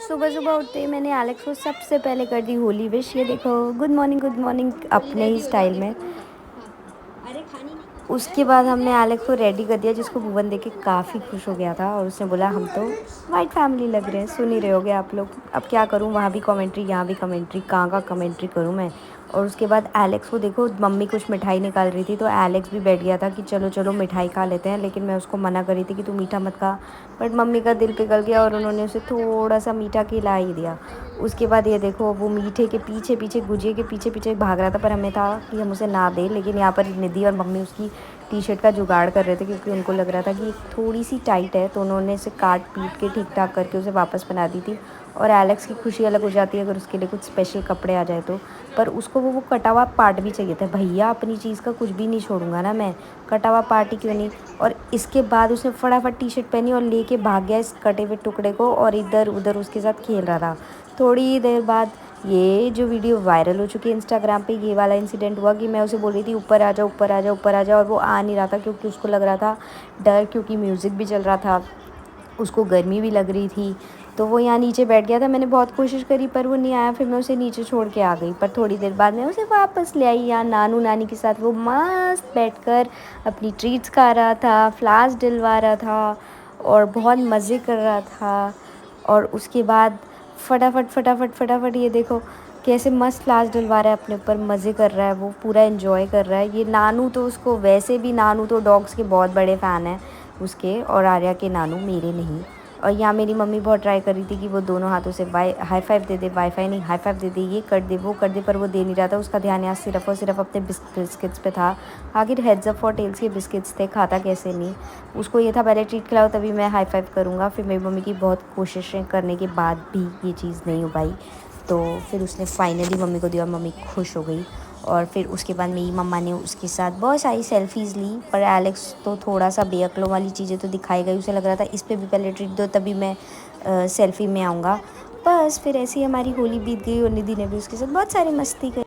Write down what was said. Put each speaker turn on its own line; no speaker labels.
सुबह सुबह उठते ही मैंने एलेक्स को सबसे पहले कर दी होली विश। ये देखो, गुड मॉर्निंग अपने ही स्टाइल में। उसके बाद हमने एलेक्स को रेडी कर दिया, जिसको भुवन देख के काफ़ी खुश हो गया था और उसने बोला हम तो वाइट फैमिली लग रहे हैं। सुन ही रहे होगे आप लोग। अब क्या करूँ, वहाँ भी कमेंट्री यहाँ भी कमेंट्री, कहाँ का कमेंट्री करूँ मैं। और उसके बाद एलेक्स को देखो, मम्मी कुछ मिठाई निकाल रही थी तो एलेक्स भी बैठ गया था कि चलो चलो मिठाई खा लेते हैं, लेकिन मैं उसको मना करी थी कि तू मीठा मत खा। बट मम्मी का दिल पिघल गया और उन्होंने उसे थोड़ा सा मीठा खिला ही दिया। उसके बाद ये देखो, वो मीठे के पीछे पीछे, गुजिया के पीछे पीछे भाग रहा था, पर हमें था कि हम उसे ना दें। लेकिन यहाँ पर निधि और मम्मी उसकी टी शर्ट का जुगाड़ कर रहे थे, क्योंकि उनको लग रहा था कि थोड़ी सी टाइट है, तो उन्होंने इसे काट पीट के ठीक ठाक करके उसे वापस बना दी थी। और एलेक्स की खुशी अलग हो जाती है अगर उसके लिए कुछ स्पेशल कपड़े आ जाए तो। पर उसको वो कटा हुआ पार्ट भी चाहिए था। भैया, अपनी चीज़ का कुछ भी नहीं छोड़ूंगा ना मैं, कटा हुआ पार्ट ही क्यों नहीं। और इसके बाद उसने फटाफट टी शर्ट पहनी और लेके भाग गया इस कटे हुए टुकड़े को, और इधर उधर उसके साथ खेल रहा था। थोड़ी देर बाद ये जो वीडियो वायरल हो चुकी है इंस्टाग्राम पे, ये वाला इंसिडेंट हुआ कि मैं उसे बोल रही थी ऊपर आ जा ऊपर आ जा ऊपर आ जा, और वो आ नहीं रहा था क्योंकि उसको लग रहा था डर, क्योंकि म्यूज़िक भी चल रहा था, उसको गर्मी भी लग रही थी। तो वो यहाँ नीचे बैठ गया था। मैंने बहुत कोशिश करी पर वो नहीं आया, फिर मैं उसे नीचे छोड़ के आ गई। पर थोड़ी देर बाद मैं उसे वापस ले आई यहाँ नानू नानी के साथ। वो मस्त बैठकर अपनी ट्रीट्स खा रहा था, फ्लावर्स डलवा रहा था और बहुत मज़े कर रहा था। और उसके बाद फटाफट फटाफट फटाफट ये देखो कैसे मस्त फ्लावर्स डलवा रहा है अपने ऊपर, मज़े कर रहा है, वो पूरा एंजॉय कर रहा है। ये नानू तो उसको वैसे भी, नानू तो डॉग्स के बहुत बड़े फ़ैन हैं उसके, और आर्या के नानू, मेरे नहीं। और यहाँ मेरी मम्मी बहुत ट्राई कर रही थी कि वो दोनों हाथों से हाई फाइव दे दे, वाईफाई नहीं हाई फाइव दे दे, ये कर दे वो कर दे, पर वो दे नहीं रहा था। उसका ध्यान यहाँ सिर्फ और सिर्फ अपने बिस्किट्स पे था। आखिर हेड्स अप फॉर टेल्स के बिस्किट्स थे, खाता कैसे नहीं। उसको ये था पहले ट्रीट खिलाओ तभी मैं हाई फाइव करूँगा। फिर मेरी मम्मी की बहुत कोशिशें करने के बाद भी ये चीज़ नहीं हो पाई, तो फिर उसने फाइनली मम्मी को दिया और मम्मी खुश हो गई। और फिर उसके बाद मेरी मम्मा ने उसके साथ बहुत सारी सेल्फ़ीज़ ली। पर एलेक्स तो थोड़ा सा बेअक्लों वाली चीज़ें तो दिखाई गई, उसे लग रहा था इस पे भी पहले ट्रीट दो तभी मैं सेल्फ़ी में आऊँगा। बस फिर ऐसे ही हमारी होली बीत गई और निधि ने भी उसके साथ बहुत सारी मस्ती करी।